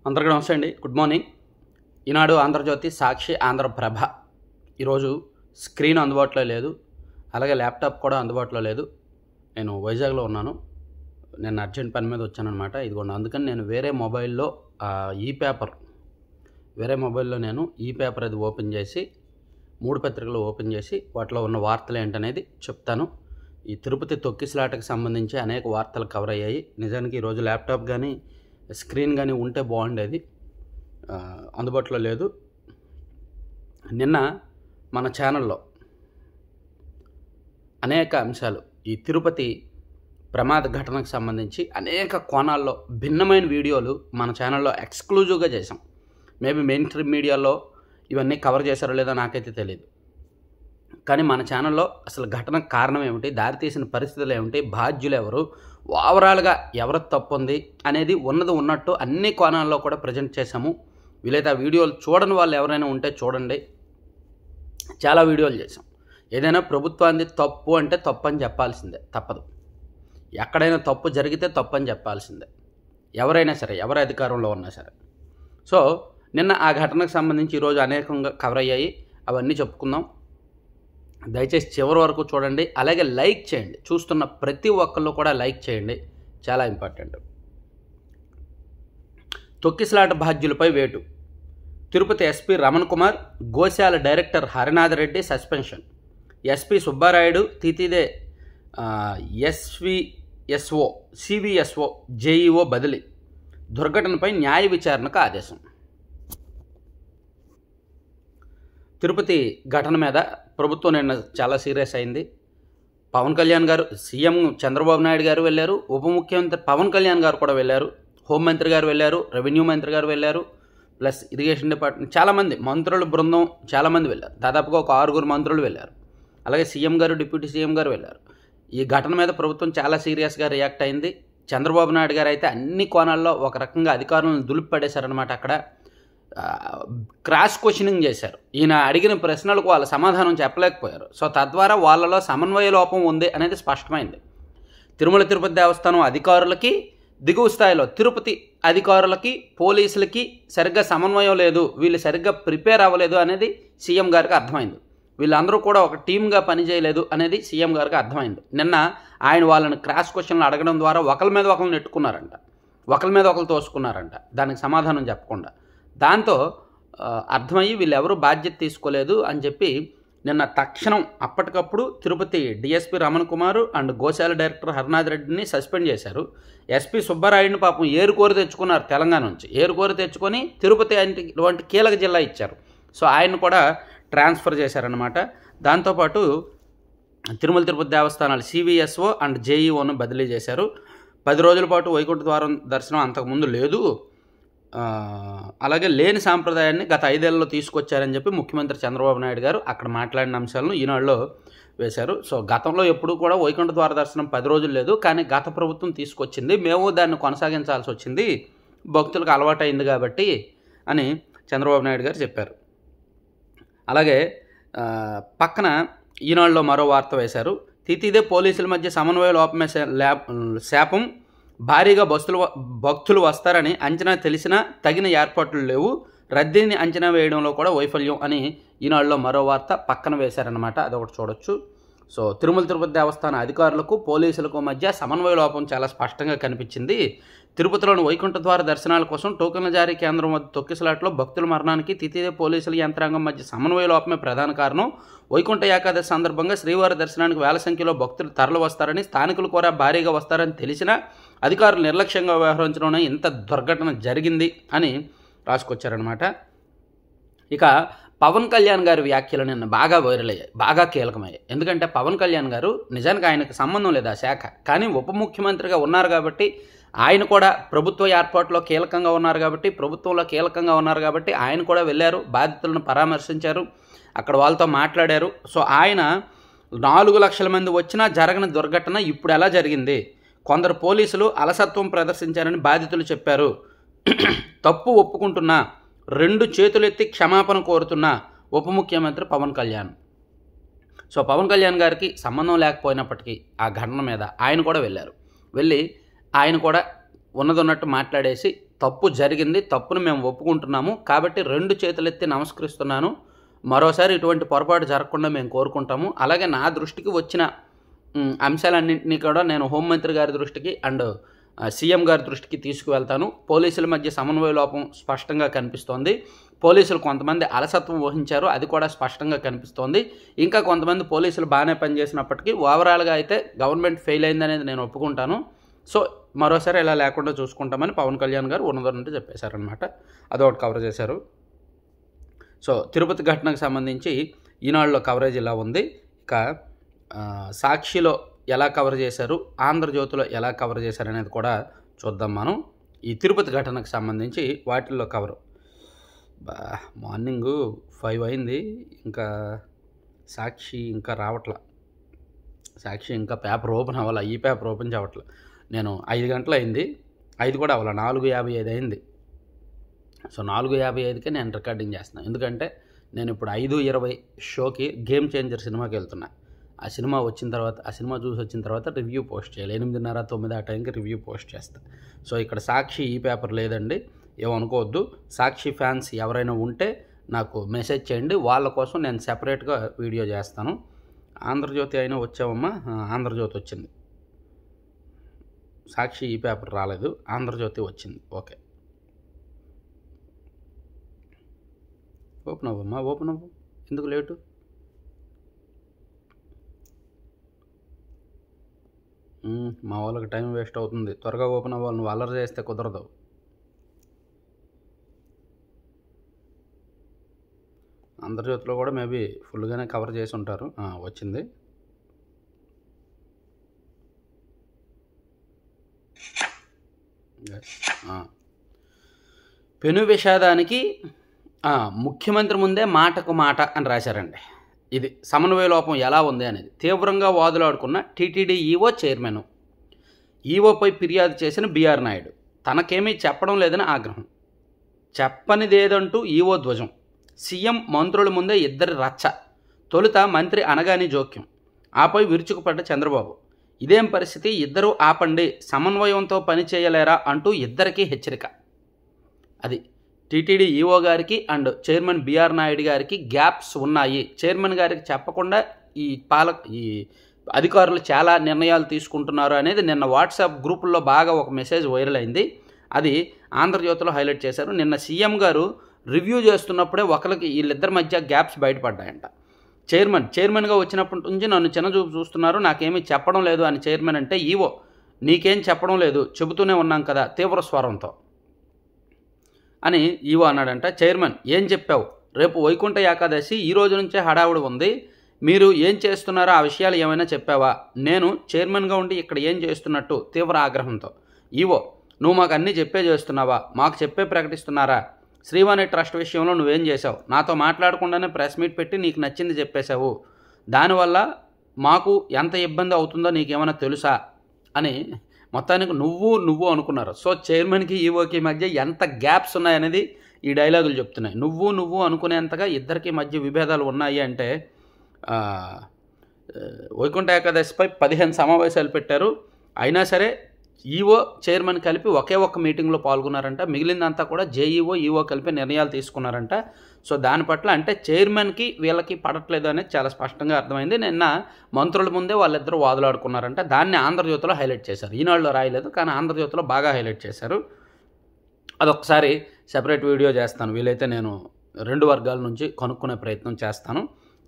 అందరికీ నమస్తే అండి. Good morning. ఈనాడు, ఆంధ్రజ్యోతి, సాక్షి, ఆంధ్రప్రభ ఈరోజు స్క్రీన్ అందుబాటులో లేదు, అలాగే ల్యాప్టాప్ కూడా అందుబాటులో లేదు. నేను వైజాగ్లో ఉన్నాను. నేను అర్జెంట్ పని మీద వచ్చానమాట. ఇదిగోండి, అందుకని నేను వేరే మొబైల్లో నేను ఈ పేపర్ అది ఓపెన్ చేసి 3 పత్రికలు ఓపెన్ చేసి వాటిలో ఉన్న వార్తలు ఏంటనేది చెప్తాను. ఈ తిరుపతి తొక్కిసలాటకు సంబంధించి అనేక వార్తలు కవర్ అయ్యాయి. నిజానికి ఈరోజు ల్యాప్టాప్ కానీ స్క్రీన్ కానీ ఉంటే బాగుండేది, అందుబాటులో లేదు. నిన్న మన ఛానల్లో అనేక అంశాలు, ఈ తిరుపతి ప్రమాద ఘటనకు సంబంధించి అనేక కోణాల్లో భిన్నమైన వీడియోలు మన ఛానల్లో ఎక్స్క్లూజివ్గా చేసాం. మేబీ మెయిన్ స్ట్రీమ్ మీడియాలో ఇవన్నీ కవర్ చేశారో లేదో నాకైతే తెలియదు. కానీ మన ఛానల్లో అసలు ఘటనకు కారణం ఏమిటి, దారితీసిన పరిస్థితులు ఏమిటి, బాధ్యులు ఎవరు, ఓవరాల్గా ఎవరు తప్పు ఉంది అనేది ఉన్నది ఉన్నట్టు అన్ని కోణాల్లో కూడా ప్రజెంట్ చేశాము. వీలైతే ఆ వీడియోలు చూడని వాళ్ళు ఎవరైనా ఉంటే చూడండి. చాలా వీడియోలు చేసాం. ఏదైనా ప్రభుత్వాన్ని తప్పు అంటే తప్పు అని చెప్పాల్సిందే, తప్పదు. ఎక్కడైనా తప్పు జరిగితే తప్పు అని చెప్పాల్సిందే, ఎవరైనా సరే, ఎవరి అధికారంలో ఉన్నా సరే. సో నిన్న ఆ ఘటనకు సంబంధించి ఈరోజు అనేకంగా కవర్ అయ్యాయి, అవన్నీ చెప్పుకుందాం. దయచేసి చివరి వరకు చూడండి, అలాగే లైక్ చేయండి. చూస్తున్న ప్రతి ఒక్కళ్ళు కూడా లైక్ చేయండి, చాలా ఇంపార్టెంట్. తొక్కిసలాట బాధ్యులపై వేటు. తిరుపతి ఎస్పీ రమణ్ కుమార్, గోశాల director Harinath Reddy suspension. SP Subbarayudu, తితిదే ఎస్విఎస్ఓ, సివిఎస్ఓ, జేఈఓ బదిలీ. దుర్ఘటనపై న్యాయ విచారణకు ఆదేశం. తిరుపతి ఘటన మీద ప్రభుత్వం నిన్న చాలా సీరియస్ అయింది. పవన్ కళ్యాణ్ గారు, సీఎం చంద్రబాబు నాయుడు గారు వెళ్ళారు, ఉప ముఖ్యమంత్రి పవన్ కళ్యాణ్ గారు కూడా వెళ్ళారు, హోంమంత్రి గారు వెళ్ళారు, రెవెన్యూ మంత్రి గారు వెళ్ళారు, ప్లస్ ఇరిగేషన్ డిపార్ట్మెంట్ చాలామంది మంత్రుల బృందం చాలామంది వెళ్ళారు. దాదాపుగా ఒక 6 మంత్రులు వెళ్ళారు. అలాగే సీఎం గారు, డిప్యూటీ సీఎం గారు వెళ్ళారు. ఈ ఘటన మీద ప్రభుత్వం చాలా సీరియస్గా రియాక్ట్ అయింది. చంద్రబాబు నాయుడు గారు అయితే అన్ని కోణాల్లో ఒక రకంగా అధికారులను దులిపడేశారనమాట. అక్కడ క్రాస్ క్వశ్చనింగ్ చేశారు. ఈయన అడిగిన ప్రశ్నలకు వాళ్ళ సమాధానం చెప్పలేకపోయారు. సో తద్వారా వాళ్ళలో సమన్వయ లోపం ఉంది అనేది స్పష్టమైంది. తిరుమల తిరుపతి దేవస్థానం అధికారులకి, దిగువ స్థాయిలో తిరుపతి అధికారులకి, పోలీసులకి సరిగ్గా సమన్వయం లేదు, వీళ్ళు సరిగ్గా ప్రిపేర్ అవ్వలేదు అనేది సీఎం గారికి అర్థమైంది. వీళ్ళందరూ కూడా ఒక టీమ్గా పనిచేయలేదు అనేది సీఎం గారికి అర్థమైంది. నిన్న ఆయన వాళ్ళని క్రాస్ క్వశ్చన్లు అడగడం ద్వారా ఒకరి మీద ఒకరు నెట్టుకున్నారంట, ఒకరి మీద ఒకరు తోసుకున్నారంట, దానికి సమాధానం చెప్పకుండా. దాంతో అర్థమయ్యి వీళ్ళెవరూ బాధ్యత తీసుకోలేదు అని చెప్పి నిన్న తక్షణం అప్పటికప్పుడు Tirupati DSP Raman Kumar and Goshala director Harinath రెడ్డిని సస్పెండ్ చేశారు. ఎస్పీ సుబ్బారాయుడిని పాపం ఏరుకోరి తెచ్చుకున్నారు, తెలంగాణ నుంచి ఏరుకోరి తెచ్చుకొని తిరుపతి వంటి కీలక జిల్లా ఇచ్చారు. సో ఆయన కూడా ట్రాన్స్ఫర్ చేశారనమాట. దాంతోపాటు తిరుమల తిరుపతి దేవస్థానాలు సివిఎస్ఓ అండ్ జేఈఓను బదిలీ చేశారు. 10 రోజుల పాటు వైకుంఠ ద్వారం దర్శనం అంతకుముందు లేదు, అలాగే లేని సాంప్రదాయాన్ని గత 5 ఏళ్లలో తీసుకొచ్చారని చెప్పి ముఖ్యమంత్రి చంద్రబాబు నాయుడు గారు అక్కడ మాట్లాడిన అంశాలను ఈనాడులో వేశారు. సో గతంలో ఎప్పుడూ కూడా వైకుంఠ ద్వార దర్శనం 10 రోజులు లేదు, కానీ గత ప్రభుత్వం తీసుకొచ్చింది, మేము దాన్ని కొనసాగించాల్సి వచ్చింది, భక్తులకు అలవాటైంది కాబట్టి అని చంద్రబాబు నాయుడు గారు చెప్పారు. అలాగే పక్కన ఈనాడులో మరో వార్త వేశారు. తితిదే పోలీసుల మధ్య సమన్వయ లోపమే శాపం, భారీగా భక్తులు వస్తారని అంచనా తెలిసినా తగిన ఏర్పాట్లు లేవు, రద్దీని అంచనా వేయడంలో కూడా వైఫల్యం అని ఈనాడులో మరో వార్త పక్కన వేశారనమాట. అదొకటి చూడొచ్చు. సో తిరుమల తిరుపతి దేవస్థాన అధికారులకు, పోలీసులకు మధ్య సమన్వయ లోపం చాలా స్పష్టంగా కనిపించింది. తిరుపతిలోని వైకుంఠ ద్వార దర్శనాల కోసం టోకెన్ల జారీ కేంద్రం వద్ద తొక్కిసలాట్లో భక్తుల మరణానికి తితిదే పోలీసుల యంత్రాంగం మధ్య సమన్వయ లోపమే ప్రధాన కారణం. వైకుంఠ ఏకాదశి సందర్భంగా శ్రీవారి దర్శనానికి వేల సంఖ్యలో భక్తులు తరలి వస్తారని, స్థానికులు కూడా భారీగా వస్తారని తెలిసినా అధికారులు నిర్లక్ష్యంగా వ్యవహరించడంలో ఇంత దుర్ఘటన జరిగింది అని రాసుకొచ్చారనమాట. ఇక పవన్ కళ్యాణ్ గారి వ్యాఖ్యలు నిన్న బాగా వైరల్ అయ్యాయి, బాగా కీలకమయ్యాయి. ఎందుకంటే పవన్ కళ్యాణ్ గారు నిజానికి ఆయనకు సంబంధం లేదు ఆ శాఖ, కానీ ఉప ముఖ్యమంత్రిగా ఉన్నారు కాబట్టి, ఆయన కూడా ప్రభుత్వ ఏర్పాటులో కీలకంగా ఉన్నారు కాబట్టి, ప్రభుత్వంలో కీలకంగా ఉన్నారు కాబట్టి ఆయన కూడా వెళ్ళారు, బాధితులను పరామర్శించారు, అక్కడ వాళ్ళతో మాట్లాడారు. సో ఆయన 4 లక్షల మంది వచ్చినా జరగని దుర్ఘటన ఇప్పుడు ఎలా జరిగింది, కొందరు పోలీసులు అలసత్వం ప్రదర్శించారని బాధితులు చెప్పారు, తప్పు ఒప్పుకుంటున్నా, 2 చేతులెత్తి క్షమాపణ కోరుతున్నా ఉప ముఖ్యమంత్రి పవన్ కళ్యాణ్. సో పవన్ కళ్యాణ్ గారికి సంబంధం లేకపోయినప్పటికీ ఆ ఘటన మీద ఆయన కూడా వెళ్ళారు. వెళ్ళి ఆయన కూడా ఉన్నదన్నట్టు మాట్లాడేసి తప్పు జరిగింది, తప్పును మేము ఒప్పుకుంటున్నాము. కాబట్టి 2 చేతులెత్తి నమస్కరిస్తున్నాను. మరోసారి ఇటువంటి పొరపాటు జరగకుండా మేము కోరుకుంటాము. అలాగే నా దృష్టికి వచ్చిన అంశాలన్నింటినీ కూడా నేను హోంమంత్రి గారి దృష్టికి అండ్ సీఎం గారి దృష్టికి తీసుకువెళ్తాను. పోలీసుల మధ్య సమన్వయ లోపం స్పష్టంగా కనిపిస్తోంది. పోలీసులు కొంతమంది అలసత్వం వహించారు, అది కూడా స్పష్టంగా కనిపిస్తోంది. ఇంకా కొంతమంది పోలీసులు బాగానే పనిచేసినప్పటికీ ఓవరాల్గా అయితే గవర్నమెంట్ ఫెయిల్ అయిందనేది నేను ఒప్పుకుంటాను. సో మరోసారి ఇలా లేకుండా చూసుకుంటామని పవన్ కళ్యాణ్ గారు ఉన్నదన్నట్టు చెప్పేశారనమాట. అదొకటి కవర్ చేశారు. సో తిరుపతి ఘటనకు సంబంధించి ఈనాడులో కవరేజ్ ఇలా ఉంది. ఇక సాక్షిలో ఎలా కవర్ చేశారు, ఆంధ్రజ్యోతిలో ఎలా కవర్ చేశారు అనేది కూడా చూద్దాం మనం. ఈ తిరుపతి ఘటనకు సంబంధించి వాటిల్లో కవరు మార్నింగు 5 అయింది, ఇంకా సాక్షి ఇంకా రావట్ల. సాక్షి ఇంకా పేపర్ ఓపెన్ అవ్వాల, ఈ పేపర్ ఓపెన్ చేయవట్ల. నేను 5 గంటలు అయింది, 5 కూడా అవ్వాల, 4:55 అయింది. సో 4:55కే నేను రికార్డింగ్ చేస్తున్నాను. ఎందుకంటే నేను ఇప్పుడు 5:20 షోకి గేమ్ చేంజర్ సినిమాకి వెళ్తున్నా. ఆ సినిమా వచ్చిన తర్వాత, ఆ సినిమా చూసి వచ్చిన తర్వాత రివ్యూ పోస్ట్ చేయాలి. 8:30, 9 ఆ టైంకి రివ్యూ పోస్ట్ చేస్తాను. సో ఇక్కడ సాక్షి ఈ పేపర్ లేదండి, ఏమనుకోవద్దు. సాక్షి ఫ్యాన్స్ ఎవరైనా ఉంటే నాకు మెసేజ్ చేయండి, వాళ్ళ కోసం నేను సెపరేట్గా వీడియో చేస్తాను. ఆంధ్రజ్యోతి అయినా వచ్చావమ్మా, ఆంధ్రజ్యోతి వచ్చింది. సాక్షి ఈ పేపర్ రాలేదు, ఆంధ్రజ్యోతి వచ్చింది. ఓకే, ఓపెన్ అవ్వమ్మా, ఓపెన్ అవ్వు, ఎందుకు లేటు? మా వాళ్ళకి టైం వేస్ట్ అవుతుంది, త్వరగా ఓపెన్ అవ్వాలి. నువ్వు అల్లరి చేస్తే కుదరదు. ఆంధ్రజ్యోతిలో కూడా మేబీ ఫుల్గానే కవర్ చేసి ఉంటారు. వచ్చింది. పెను విషాదానికి ముఖ్యమంత్రి ముందే మాటకు మాట అని రాశారండి. ఇది సమన్వయ లోపం ఎలా ఉంది అనేది తీవ్రంగా వాదులాడుకున్న టీటీడీ ఈవో చైర్మన్. ఈవోపై ఫిర్యాదు చేసిన బీఆర్ నాయుడు తనకేమీ చెప్పడం లేదని ఆగ్రహం. చెప్పనిదేదంటూ ఈవో ధ్వజం. సీఎం మంత్రుల ముందే ఇద్దరి రచ్చ. తొలుత మంత్రి అనగానే జోక్యం, ఆపై విరుచుకుపడ్డ చంద్రబాబు. ఇదేం పరిస్థితి, ఇద్దరూ ఆపండి, సమన్వయంతో పనిచేయలేరా అంటూ ఇద్దరికీ హెచ్చరిక. అది టీటీడీ ఈవో గారికి అండ్ చైర్మన్ బీఆర్ నాయుడు గారికి గ్యాప్స్ ఉన్నాయి. చైర్మన్ గారికి చెప్పకుండా ఈ అధికారులు చాలా నిర్ణయాలు తీసుకుంటున్నారు అనేది నిన్న వాట్సాప్ గ్రూపుల్లో బాగా ఒక మెసేజ్ వైరల్ అయింది. అది ఆంధ్రజ్యోతిలో హైలైట్ చేశారు. నిన్న సీఎం గారు రివ్యూ చేస్తున్నప్పుడే ఒకరికి వీళ్ళిద్దరి మధ్య గ్యాప్స్ బయటపడ్డాయంట. చైర్మన్గా వచ్చినప్పటి నుంచి నన్ను చిన్నచూపు చూస్తున్నారు, నాకేమీ చెప్పడం లేదు అని చైర్మన్ అంటే, ఈవో నీకేం చెప్పడం లేదు, చెబుతూనే ఉన్నాం కదా తీవ్ర స్వరంతో అని ఈవో అన్నాడంట. చైర్మన్ ఏం చెప్పావు, రేపు వైకుంఠ ఏకాదశి, ఈ రోజు నుంచే హడావుడి ఉంది, మీరు ఏం చేస్తున్నారో ఆ విషయాలు ఏమైనా చెప్పావా, నేను చైర్మన్గా ఉండి ఇక్కడ ఏం చేస్తున్నట్టు తీవ్ర ఆగ్రహంతో. ఈవో నువ్వు మాకు అన్నీ చెప్పే చేస్తున్నావా, మాకు చెప్పే ప్రకటిస్తున్నారా, శ్రీవాణి ట్రస్ట్ విషయంలో నువ్వేం చేసావు, నాతో మాట్లాడకుండానే ప్రెస్ మీట్ పెట్టి నీకు నచ్చింది చెప్పేశావు, దానివల్ల మాకు ఎంత ఇబ్బంది అవుతుందో నీకేమైనా తెలుసా అని మొత్తానికి నువ్వు అనుకున్నారు. సో చైర్మన్కి ఈవోకి మధ్య ఎంత గ్యాప్స్ ఉన్నాయనేది ఈ డైలాగులు చెప్తున్నాయి. నువ్వు అనుకునేంతగా ఇద్దరికి మధ్య విభేదాలు ఉన్నాయి అంటే వైకుంఠ ఏకాదశిపై 15 సమావేశాలు పెట్టారు. అయినా సరే ఈవో చైర్మన్ కలిపి ఒకే ఒక్క మీటింగ్లో పాల్గొన్నారంట. మిగిలిందంతా కూడా జేఈఓ ఈవో కలిపి నిర్ణయాలు తీసుకున్నారంట. సో దాని పట్ల అంటే చైర్మన్కి వీళ్ళకి పడట్లేదు అనేది చాలా స్పష్టంగా అర్థమైంది. నిన్న మంత్రుల ముందే వాళ్ళిద్దరూ వాదులాడుకున్నారంట. దాన్ని ఆంధ్రజ్యోతిలో హైలైట్ చేశారు. ఈనాడులో రాయలేదు, కానీ ఆంధ్రజ్యోతిలో బాగా హైలైట్ చేశారు. అదొకసారి సెపరేట్ వీడియో చేస్తాను, వీలైతే నేను 2 వర్గాల నుంచి కనుక్కునే ప్రయత్నం చేస్తాను.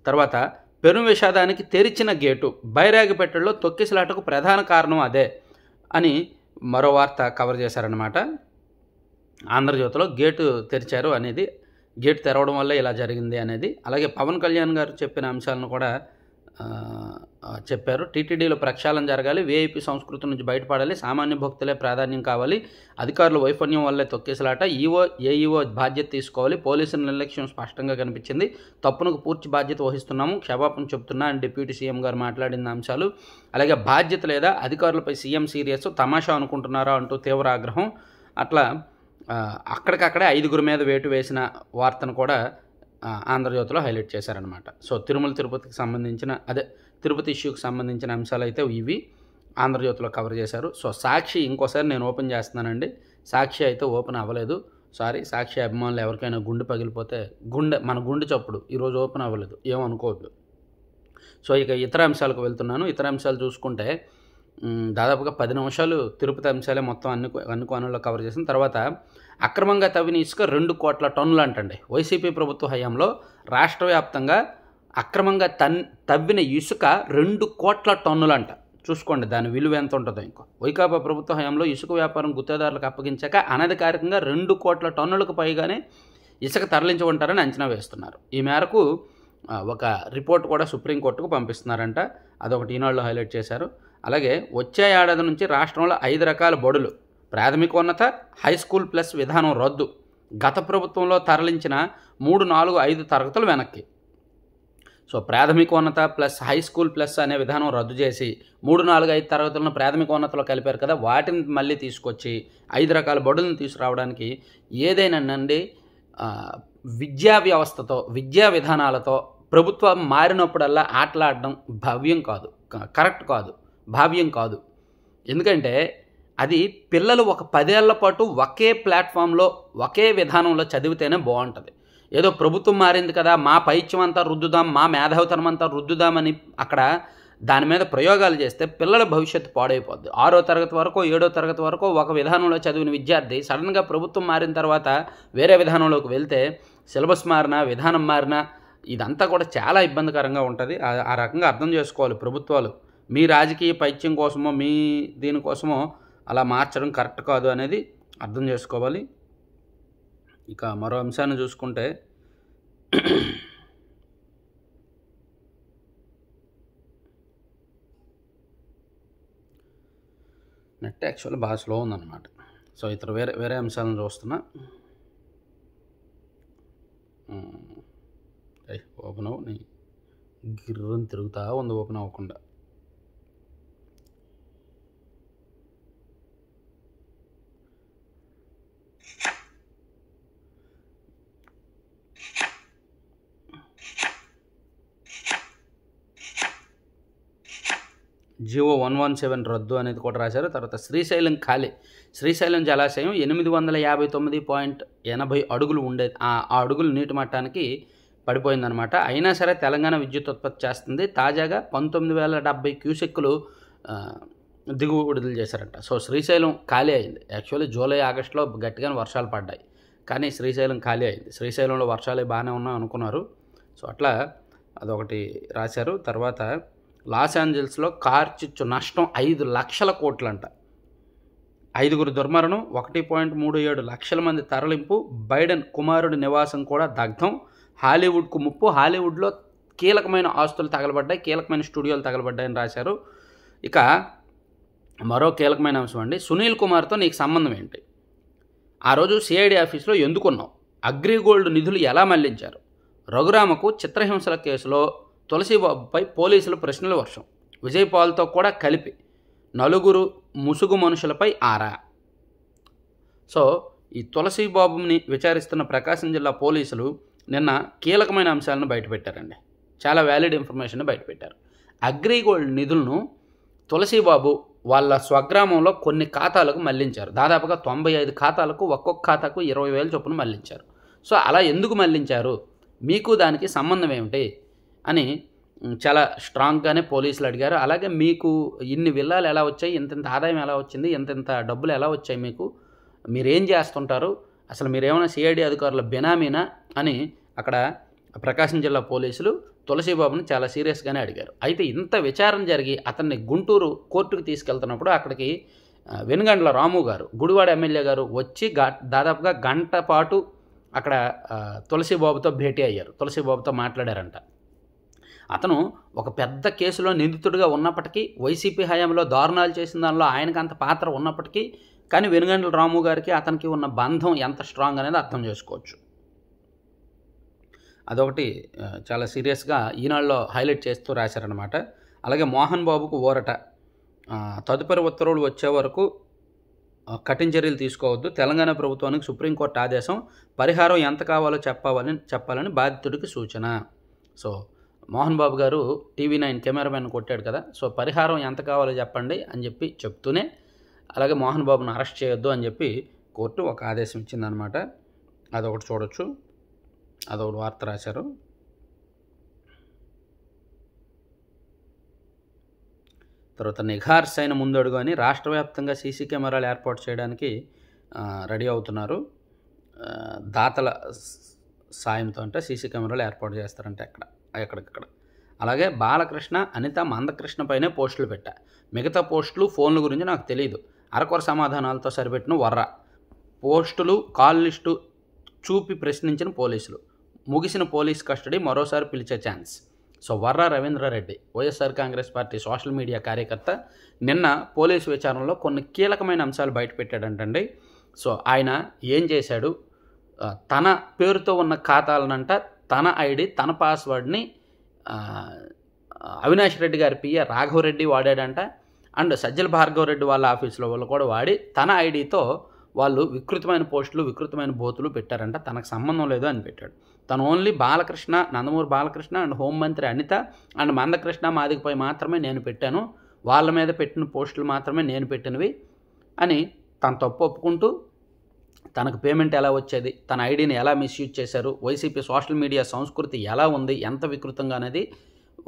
తర్వాత పెను విషాదానికి తెరిచిన గేటు, బైరాగిపెట్టెల్లో తొక్కిసలాటకు ప్రధాన కారణం అదే అని మరో వార్త కవర్ చేశారనమాట. ఆంధ్రజ్యోతిలో గేటు తెరిచారు అనేది, గేటు తెరవడం వల్ల ఇలా జరిగింది అనేది, అలాగే పవన్ కళ్యాణ్ గారు చెప్పిన అంశాలను కూడా చెప్పారు. టీటీడీలో ప్రక్షాళన జరగాలి, వీఐపీ సంస్కృతి నుంచి బయటపడాలి, సామాన్య భక్తులే ప్రాధాన్యం కావాలి, అధికారుల వైఫల్యం వల్లే తొక్కేసలాట, ఏఈఓ బాధ్యత తీసుకోవాలి, పోలీసుల నిర్లక్ష్యం స్పష్టంగా కనిపించింది, తప్పునకు పూర్తి బాధ్యత వహిస్తున్నాము, క్షమాపణ చెబుతున్నా అని డిప్యూటీ సీఎం గారు మాట్లాడిన అంశాలు, అలాగే బాధ్యత లేదా, అధికారులపై సీఎం సీరియస్, తమాషా అనుకుంటున్నారా అంటూ తీవ్ర ఆగ్రహం. అట్లా అక్కడికక్కడే 5 మీద వేటు వేసిన వార్తను కూడా ఆంధ్రజ్యోతిలో హైలైట్ చేశారనమాట. సో తిరుపతికి సంబంధించిన తిరుపతి ఇష్యూకి సంబంధించిన అంశాలు అయితే ఇవి ఆంధ్రజ్యోతిలో కవర్ చేశారు. సో సాక్షి ఇంకోసారి నేను ఓపెన్ చేస్తున్నానండి. సాక్షి అయితే ఓపెన్ అవ్వలేదు. సారీ, సాక్షి అభిమానులు ఎవరికైనా గుండె పగిలిపోతే మన గుండె చప్పుడు ఈరోజు ఓపెన్ అవ్వలేదు, ఏమనుకోవద్దు. సో ఇక ఇతర అంశాలకు వెళ్తున్నాను. ఇతర అంశాలు చూసుకుంటే దాదాపుగా 10 నిమిషాలు తిరుపతి అంశాలే మొత్తం అన్ని కోణాల్లో కవర్ చేసిన తర్వాత అక్రమంగా తవ్విన ఇసుక 2 కోట్ల టన్నులు అంటండి. వైసీపీ ప్రభుత్వ హయాంలో రాష్ట్ర వ్యాప్తంగా అక్రమంగా తవ్విన ఇసుక 2 కోట్ల టన్నులు అంట. చూసుకోండి దాని విలువ ఎంత ఉంటుందో. ఇంకో వైకాపా ప్రభుత్వ హయాంలో ఇసుక వ్యాపారం గుత్తేదారులకు అప్పగించాక అనధికారికంగా 2 కోట్ల టన్నులకు పైగానే ఇసుక తరలించి ఉంటారని అంచనా వేస్తున్నారు. ఈ మేరకు ఒక రిపోర్ట్ కూడా సుప్రీంకోర్టుకు పంపిస్తున్నారంట. అదొకటి ఈనాడులో హైలైట్ చేశారు. అలాగే వచ్చే ఏడాది నుంచి రాష్ట్రంలో 5 రకాల బడులు, ప్రాథమికోన్నత, హై స్కూల్ ప్లస్ విధానం రద్దు. గత ప్రభుత్వంలో తరలించిన 3, 4, 5 తరగతులు వెనక్కి. సో ప్రాథమికోన్నత ప్లస్ హై స్కూల్ ప్లస్ అనే విధానం రద్దు చేసి 3, 4, 5 తరగతులను ప్రాథమికోన్నతలో కలిపారు కదా, వాటిని మళ్ళీ తీసుకొచ్చి 5 రకాల బడులను తీసుకురావడానికి ఏదైనానండి విద్యా వ్యవస్థతో, విద్యా విధానాలతో ప్రభుత్వం మారినప్పుడల్లా ఆటలాడడం కరెక్ట్ కాదు, భావ్యం కాదు. ఎందుకంటే అది పిల్లలు ఒక 10 ఏళ్ల పాటు ఒకే ప్లాట్ఫామ్లో ఒకే విధానంలో చదివితేనే బాగుంటుంది. ఏదో ప్రభుత్వం మారింది కదా, మా పైత్యం అంతా రుద్దుదాం, మా మేధావితనం అంతా రుద్దుదామని అక్కడ దాని మీద ప్రయోగాలు చేస్తే పిల్లల భవిష్యత్తు పాడైపోద్ది. 6వ తరగతి వరకు 7వ తరగతి వరకు ఒక విధానంలో చదివిన విద్యార్థి సడన్గా ప్రభుత్వం మారిన తర్వాత వేరే విధానంలోకి వెళ్తే సిలబస్ మారినా, విధానం మారినా ఇదంతా కూడా చాలా ఇబ్బందికరంగా ఉంటుంది. ఆ రకంగా అర్థం చేసుకోవాలి ప్రభుత్వాలు. మీ రాజకీయ పైత్యం కోసమో మీ దీనికోసమో అలా మార్చడం కరెక్ట్ కాదు అనేది అర్థం చేసుకోవాలి. ఇక మరో అంశాన్ని చూసుకుంటే నెట్ యాక్చువల్లీ బాగా స్లో ఉందన్నమాట. సో ఇతర వేరే అంశాలను చూస్తున్నా. ఓపెన్ అవ్వని గిర్రని తిరుగుతా ఉంది, ఓపెన్ అవ్వకుండా. జియో 117 రద్దు అనేది కూడా రాశారు. తర్వాత శ్రీశైలం ఖాళీ. శ్రీశైలం జలాశయం 859.80 అడుగులు ఉండేది. ఆ అడుగులు నీటి మట్టానికి పడిపోయిందనమాట. అయినా సరే తెలంగాణ విద్యుత్ ఉత్పత్తి చేస్తుంది. తాజాగా 19,070 క్యూసెక్కులు దిగువ విడుదల చేశారంట. సో శ్రీశైలం ఖాళీ అయింది. యాక్చువల్లీ జూలై, ఆగస్టులో గట్టిగానే వర్షాలు పడ్డాయి, కానీ శ్రీశైలం ఖాళీ అయింది. శ్రీశైలంలో వర్షాలు బాగానే ఉన్నా అనుకున్నారు. సో అట్లా అదొకటి రాశారు. తర్వాత లాస్ ఏంజల్స్లో కార్ చిచ్చు నష్టం 5 లక్షల కోట్లంట. 5గురు దుర్మరణం, 1.37 లక్షల మంది తరలింపు, బైడెన్ కుమారుడి నివాసం కూడా దగ్ధం, హాలీవుడ్కు ముప్పు, హాలీవుడ్లో కీలకమైన ఆస్తులు తగలబడ్డాయి, కీలకమైన స్టూడియోలు తగలబడ్డాయని రాశారు. ఇక మరో కీలకమైన అంశం అండి, సునీల్ కుమార్తో నీకు సంబంధం ఏంటి? ఆ రోజు సిఐడి ఆఫీస్లో ఎందుకున్నావు? అగ్రిగోల్డ్ నిధులు ఎలా మళ్లించారు? రఘురామకు చిత్రహింసల కేసులో తులసిబాబుపై పోలీసులు ప్రశ్నల వర్షం, విజయపాల్తో కూడా కలిపి 4 ముసుగు మనుషులపై ఆరా. సో ఈ తులసిబాబుని విచారిస్తున్న ప్రకాశం జిల్లా పోలీసులు నిన్న కీలకమైన అంశాలను బయటపెట్టారండి. చాలా వ్యాలిడ్ ఇన్ఫర్మేషన్ బయటపెట్టారు. అగ్రిగోల్డ్ నిధులను తులసిబాబు వాళ్ళ స్వగ్రామంలో కొన్ని ఖాతాలకు మళ్లించారు. దాదాపుగా 95 ఖాతాలకు, ఒక్కొక్క ఖాతాకు 20,000 చొప్పున మళ్లించారు. సో అలా ఎందుకు మళ్లించారు, మీకు దానికి సంబంధం ఏమిటి అని చాలా స్ట్రాంగ్గానే పోలీసులు అడిగారు. అలాగే మీకు ఇన్ని విల్లాలు ఎలా వచ్చాయి, ఇంత ఆదాయం ఎలా వచ్చింది, ఇంత డబ్బులు ఎలా వచ్చాయి, మీకు మీరేం చేస్తుంటారు, అసలు మీరేమైనా సిఐడి అధికారుల బెనామీనా అని అక్కడ ప్రకాశం జిల్లా పోలీసులు తులసిబాబుని చాలా సీరియస్గానే అడిగారు. అయితే ఇంత విచారణ జరిగి అతన్ని గుంటూరు కోర్టుకు తీసుకెళ్తున్నప్పుడు అక్కడికి వెనుగండ్ల రాము గారు, గుడివాడ ఎమ్మెల్యే గారు వచ్చి దాదాపుగా గంట పాటు అక్కడ తులసిబాబుతో భేటీ అయ్యారు, తులసిబాబుతో మాట్లాడారంట. అతను ఒక పెద్ద కేసులో నిందితుడిగా ఉన్నప్పటికీ, వైసీపీ హయాంలో దారుణాలు చేసిన దానిలో ఆయనకు అంత పాత్ర ఉన్నప్పటికీ, కానీ వెనుగండ్ల రాము గారికి అతనికి ఉన్న బంధం ఎంత స్ట్రాంగ్ అనేది అర్థం చేసుకోవచ్చు. అదొకటి చాలా సీరియస్గా ఈనాడులో హైలైట్ చేస్తూ రాశారనమాట. అలాగే మోహన్ బాబుకు ఊరట, తదుపరి ఉత్తర్వులు వచ్చే వరకు కఠిన చర్యలు తీసుకోవద్దు, తెలంగాణ ప్రభుత్వానికి సుప్రీంకోర్టు ఆదేశం, పరిహారం ఎంత కావాలో చెప్పాలని బాధితుడికి సూచన. సో మోహన్ బాబు గారు TV9 కెమెరామెన్ కొట్టాడు కదా, సో పరిహారం ఎంత కావాలో చెప్పండి అని చెప్తూనే, అలాగే మోహన్ బాబును అరెస్ట్ చేయొద్దు అని చెప్పి కోర్టు ఒక ఆదేశం ఇచ్చిందనమాట. అదొకటి చూడొచ్చు, అదొకటి వార్త రాశారు. తర్వాత నిఘార్సైన ముందడుగు అని రాష్ట్ర వ్యాప్తంగా సీసీ కెమెరాలు ఏర్పాటు చేయడానికి రెడీ అవుతున్నారు. దాతల సాయంతో అంటే సీసీ కెమెరాలు ఏర్పాటు చేస్తారంటే ఎక్కడికక్కడ. అలాగే బాలకృష్ణ, అనిత, మందకృష్ణ పైనే పోస్టులు పెట్టా, మిగతా పోస్టులు ఫోన్ల గురించి నాకు తెలియదు, అరకొర సమాధానాలతో సరిపెట్టిన వర్ర, పోస్టులు కాల్ లిస్టు చూపి ప్రశ్నించిన పోలీసులు, ముగిసిన పోలీస్ కస్టడీ మరోసారి పిలిచే chance. So Varra Ravindra Reddy YSR Congress party social media కార్యకర్త నిన్న పోలీసు విచారణలో కొన్ని కీలకమైన అంశాలు బయటపెట్టాడంటండి. సో ఆయన ఏం చేశాడు, తన పేరుతో ఉన్న ఖాతాలనంట తన ఐడి తన పాస్వర్డ్ని అవినాష్ రెడ్డి గారి పిఏ రాఘవరెడ్డి వాడాడంట. అండ్ సజ్జల భార్గవరెడ్డి వాళ్ళ ఆఫీసులో వాళ్ళు కూడా వాడి తన ఐడితో వాళ్ళు వికృతమైన పోస్టులు, వికృతమైన బోతులు పెట్టారంట. తనకు సంబంధం లేదు అని పెట్టాడు. తను ఓన్లీ బాలకృష్ణ, నందమూరి బాలకృష్ణ అండ్ హోంమంత్రి అనిత అండ్ మందకృష్ణ మాదిగపై మాత్రమే నేను పెట్టాను, వాళ్ళ మీద పెట్టిన పోస్టులు మాత్రమే నేను పెట్టినవి అని తను తప్పు ఒప్పుకుంటూ, తనకు పేమెంట్ ఎలా వచ్చేది, తన ఐడిని ఎలా మిస్యూజ్ చేశారు, వైసీపీ సోషల్ మీడియా సంస్కృతి ఎలా ఉంది, ఎంత వికృతంగా అనేది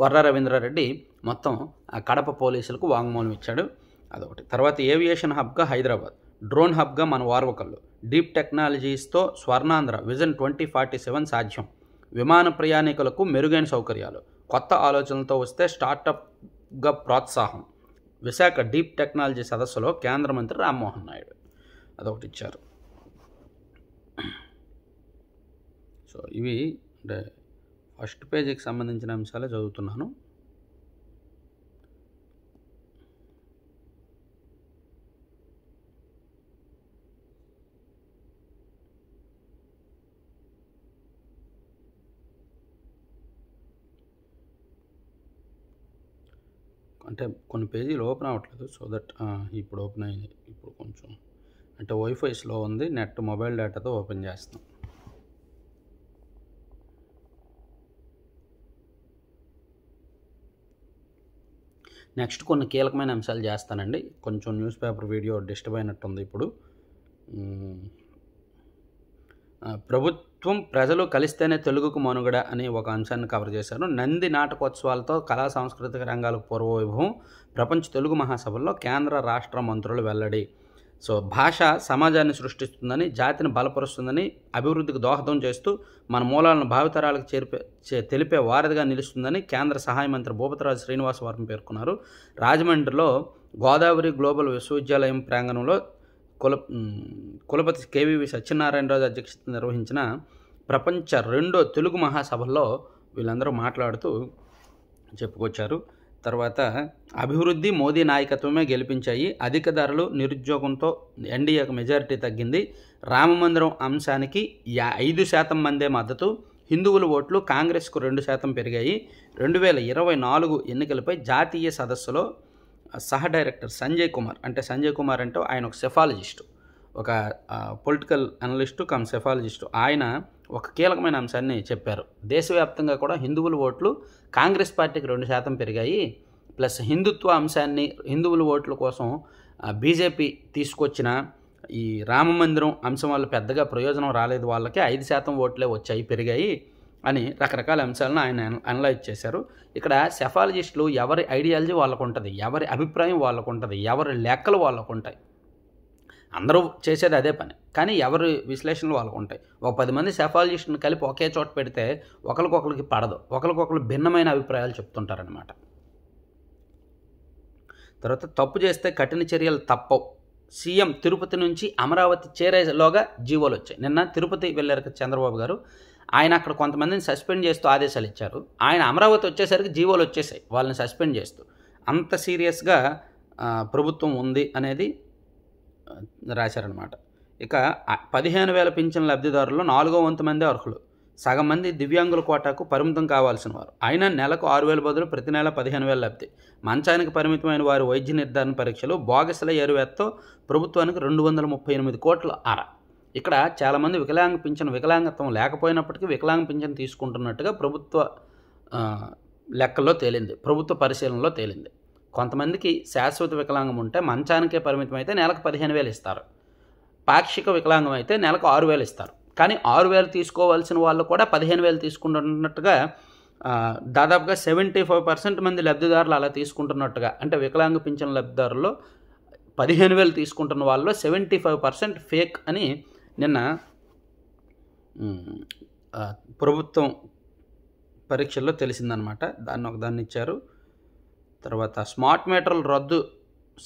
వర్ర రవీంద్రారెడ్డి మొత్తం ఆ కడప పోలీసులకు వాంగ్మూలం ఇచ్చాడు. అదొకటి. తర్వాత ఏవియేషన్ హబ్గా హైదరాబాద్, డ్రోన్ హబ్గా మన వార్వకల్లు, డీప్ టెక్నాలజీస్తో స్వర్ణాంధ్ర విజన్ 2047 సాధ్యం, విమాన ప్రయాణికులకు మెరుగైన సౌకర్యాలు, కొత్త ఆలోచనలతో వస్తే స్టార్టప్గా ప్రోత్సాహం, విశాఖ డీప్ టెక్నాలజీ సదస్సులో కేంద్ర మంత్రి రామ్మోహన్ నాయుడు. అదొకటి ఇచ్చారు. సో ఇవి అంటే ఫస్ట్ పేజీకి సంబంధించిన అంశాలే చదువుతున్నాను. అంటే కొన్ని పేజీలు ఓపెన్ అవ్వట్లేదు. సో దట్ ఇప్పుడు ఓపెన్ అయింది. ఇప్పుడు కొంచెం అంటే వైఫై స్లో ఉంది, నెట్ మొబైల్ డేటాతో ఓపెన్ చేస్తున్నాం. నెక్స్ట్ కొన్ని కీలకమైన అంశాలు చేస్తానండి. కొంచెం న్యూస్ పేపర్ వీడియో డిస్టర్బ్ అయినట్టుంది. ఇప్పుడు ప్రభుత్వం ప్రజలు కలిస్తేనే తెలుగుకు మనుగడ అని ఒక అంశాన్ని కవర్ చేశారు. నంది నాటకోత్సవాలతో కళా సాంస్కృతిక రంగాలకు పూర్వవైభవం, ప్రపంచ తెలుగు మహాసభల్లో కేంద్ర రాష్ట్ర మంత్రులు వెల్లడి. సో భాష సమాజాన్ని సృష్టిస్తుందని, జాతిని బలపరుస్తుందని, అభివృద్ధికి దోహదం చేస్తూ మన మూలాలను భావితరాలకు తెలిపే వారధిగా నిలుస్తుందని కేంద్ర సహాయ మంత్రి భూపతిరాజు శ్రీనివాసవరం పేర్కొన్నారు. రాజమండ్రిలో గోదావరి గ్లోబల్ విశ్వవిద్యాలయం ప్రాంగణంలో కులపతి కేవీవి సత్యనారాయణరాజు అధ్యక్షతన నిర్వహించిన ప్రపంచ 2వ తెలుగు మహాసభల్లో వీళ్ళందరూ మాట్లాడుతూ చెప్పుకొచ్చారు. తర్వాత అభివృద్ధి మోదీ నాయకత్వమే గెలిపించాయి, అధిక ధరలు, నిరుద్యోగంతో ఎన్డీఏకు మెజారిటీ తగ్గింది, రామమందిరం అంశానికి 5% మందే మద్దతు, హిందువుల ఓట్లు కాంగ్రెస్కు 2% పెరిగాయి, 2024 ఎన్నికలపై జాతీయ సదస్సులో సహ డైరెక్టర్ సంజయ్ కుమార్ అంటే ఆయన ఒక సెఫాలజిస్టు, ఒక పొలిటికల్ అనలిస్టు కమ్ సెఫాలజిస్టు, ఆయన ఒక కీలకమైన అంశాన్ని చెప్పారు. దేశవ్యాప్తంగా కూడా హిందువుల ఓట్లు కాంగ్రెస్ పార్టీకి 2% పెరిగాయి, ప్లస్ హిందుత్వ అంశాన్ని, హిందువుల ఓట్ల కోసం బీజేపీ తీసుకొచ్చిన ఈ రామమందిరం అంశం వల్ల పెద్దగా ప్రయోజనం రాలేదు, వాళ్ళకి 5% ఓట్లే వచ్చాయి, పెరిగాయి అని రకరకాల అంశాలను ఆయన అనలైజ్ చేశారు. ఇక్కడ సెఫాలజిస్టులు ఎవరి ఐడియాలజీ వాళ్ళకు ఉంటుంది, ఎవరి అభిప్రాయం వాళ్ళకు ఉంటుంది, ఎవరి లెక్కలు వాళ్ళకు ఉంటాయి. అందరూ చేసేది అదే పని, కానీ ఎవరి విశ్లేషణలు వాళ్ళకు ఉంటాయి. ఒక 10 మంది సెఫాలజిస్టుని కలిపి ఒకే చోట పెడితే ఒకరికొకరికి పడదు, ఒకరికొకరు భిన్నమైన అభిప్రాయాలు చెప్తుంటారనమాట. తర్వాత తప్పు చేస్తే కఠిన చర్యలు తప్పవు, సీఎం తిరుపతి నుంచి అమరావతి చేరేలోగా జీవోలు వచ్చాయి. నిన్న తిరుపతి వెళ్ళారు చంద్రబాబు గారు, ఆయన అక్కడ కొంతమందిని సస్పెండ్ చేస్తూ ఆదేశాలు ఇచ్చారు. ఆయన అమరావతి వచ్చేసరికి జీవోలు వచ్చేసాయి వాళ్ళని సస్పెండ్ చేస్తూ. అంత సీరియస్గా ప్రభుత్వం ఉంది అనేది రాశారనమాట. ఇక 15,000 పింఛన్ లబ్ధిదారుల్లో 4వ వంతు మంది అర్హులు, సగం మంది దివ్యాంగుల కోటాకు పరిమితం కావాల్సిన వారు, అయినా నెలకు 6,000 బదులు ప్రతి నెల 15,000 లబ్ధి, మంచానికి పరిమితమైన వారి వైద్య నిర్ధారణ పరీక్షలు, బోగస్ల ఏరువేత్తో ప్రభుత్వానికి 238 కోట్ల ఆర. ఇక్కడ చాలామంది వికలాంగత్వం లేకపోయినప్పటికీ వికలాంగ పింఛన్ తీసుకుంటున్నట్టుగా ప్రభుత్వ లెక్కల్లో తేలింది, ప్రభుత్వ పరిశీలనలో తేలింది. కొంతమందికి శాశ్వత వికలాంగం ఉంటే మంచానికే పరిమితం అయితే నెలకు 15,000 ఇస్తారు. పాక్షిక వికలాంగం అయితే నెలకు 6,000 ఇస్తారు. కానీ 6,000 తీసుకోవాల్సిన వాళ్ళు కూడా 15,000 తీసుకుంటున్నట్టుగా దాదాపుగా 75% మంది లబ్ధిదారులు అలా తీసుకుంటున్నట్టుగా, అంటే వికలాంగ పింఛన్ లబ్ధిదారుల్లో 15,000 తీసుకుంటున్న వాళ్ళలో 75% ఫేక్ అని నిన్న ప్రభుత్వం పరీక్షల్లో తెలిసిందనమాట. దాన్ని ఇచ్చారు. తర్వాత స్మార్ట్ మీటర్లు రద్దు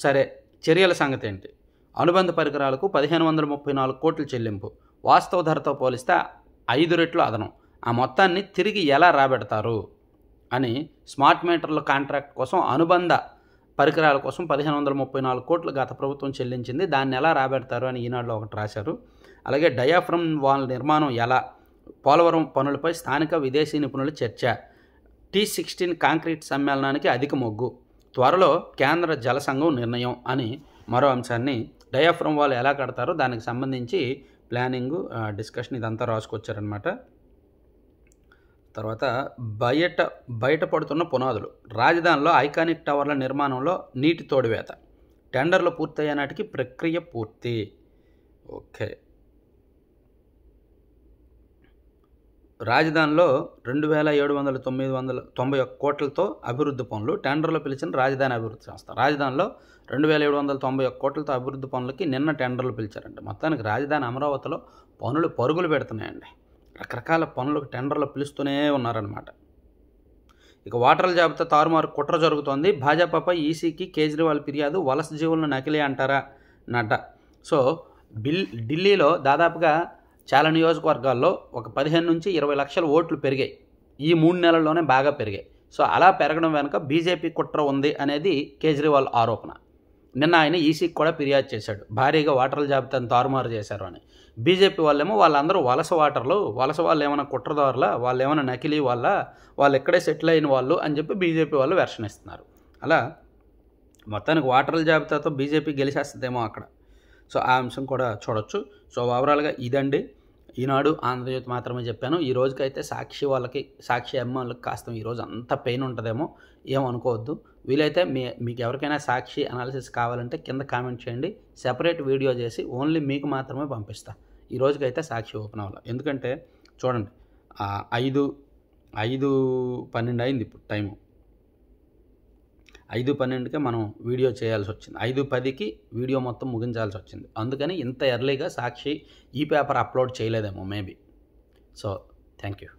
సరే, చర్యల సంగతి ఏంటి? అనుబంధ పరికరాలకు 1,534 కోట్లు చెల్లింపు, వాస్తవ ధరతో పోలిస్తే 5 రెట్లు అదనం, ఆ మొత్తాన్ని తిరిగి ఎలా రాబెడతారు అని స్మార్ట్ మీటర్ల కాంట్రాక్ట్ కోసం అనుబంధ పరికరాల కోసం 1,534 కోట్లు గత ప్రభుత్వం చెల్లించింది. దాన్ని ఎలా రాబెడతారు అని ఈనాడులో ఒకటి రాశారు. అలాగే డయాఫ్రమ్ వాల్ నిర్మాణం ఎలా, పోలవరం పనులపై స్థానిక విదేశీ నిపుణుల చర్చ, T16 కాంక్రీట్ సమ్మేళనానికి అధిక మొగ్గు, త్వరలో కేంద్ర జల సంఘం నిర్ణయం అని మరో అంశాన్ని, డయాఫ్రమ్ వాల్ ఎలా కడతారో దానికి సంబంధించి ప్లానింగ్, డిస్కషన్ ఇదంతా రాసుకొచ్చారనమాట. తర్వాత బయటపడుతున్న పునాదులు, రాజధానిలో ఐకానిక్ టవర్ల నిర్మాణంలో నీటి తోడివేత, టెండర్లు పూర్తయ్యే నాటికి ప్రక్రియ పూర్తి. ఓకే, రాజధానిలో 2,791 కోట్లతో అభివృద్ధి పనులు, టెండర్లు పిలిచిన రాజధాని అభివృద్ధి సంస్థ. రాజధానిలో 2,791 కోట్లతో అభివృద్ధి పనులకి నిన్న టెండర్లు పిలిచారంట. మొత్తానికి రాజధాని అమరావతిలో పనులు పరుగులు పెడుతున్నాయండి. రకరకాల పనులకు టెండర్లు పిలుస్తూనే ఉన్నారనమాట. ఇక ఓటర్ల జాబితా తారుమారు కుట్ర జరుగుతోంది. భాజపాపై ఈసీకి కేజ్రీవాల్ ఫిర్యాదు, వలస జీవులను నకిలీ అంటారా నడ్డా. సో ఢిల్లీలో దాదాపుగా చాలా నియోజకవర్గాల్లో ఒక 15 నుంచి 20 లక్షల ఓట్లు పెరిగాయి. ఈ 3 నెలల్లోనే బాగా పెరిగాయి. సో అలా పెరగడం వెనుక బీజేపీ కుట్ర ఉంది అనేది కేజ్రీవాల్ ఆరోపణ. నిన్న ఆయన ఈసీకి కూడా ఫిర్యాదు చేశాడు, భారీగా ఓటర్ల జాబితాను తారుమారు చేశారు అని. బీజేపీ వాళ్ళేమో వాళ్ళందరూ వలస ఓటర్లు, వలస వాళ్ళు ఏమైనా కుట్రదారులా, వాళ్ళు ఏమైనా నకిలీ వాళ్ళ, వాళ్ళు ఎక్కడే సెటిల్ అయిన వాళ్ళు అని చెప్పి బీజేపీ వాళ్ళు వెర్షన్ ఇస్తున్నారు. అలా మొత్తానికి ఓటర్ల జాబితాతో బీజేపీ గెలిచేస్తుందేమో అక్కడ. సో ఆ అంశం కూడా చూడొచ్చు. సో ఓవరాల్గా ఇదండి ఈనాడు ఆంధ్రజ్యోతి మాత్రమే చెప్పాను. ఈ రోజుకైతే సాక్షి వాళ్ళకి, సాక్షి అభిమానులకు కాస్త ఈరోజు అంత పెయిన్ ఉంటుందేమో, ఏమనుకోవద్దు. వీలైతే మీకు ఎవరికైనా సాక్షి అనాలిసిస్ కావాలంటే కింద కామెంట్ చేయండి, సెపరేట్ వీడియో చేసి ఓన్లీ మీకు మాత్రమే పంపిస్తా. ఈ రోజుకైతే సాక్షి ఓపెన్ అవ్వాలి. ఎందుకంటే చూడండి, 5:12 అయింది ఇప్పుడు టైము. 5:12కే మనం వీడియో చేయాల్సి వచ్చింది. 5:10కి వీడియో మొత్తం ముగించాల్సి వచ్చింది. అందుకని ఇంత ఎర్లీగా సాక్షి ఈ పేపర్ అప్లోడ్ చేయలేదేమో మేబీ. So thank you.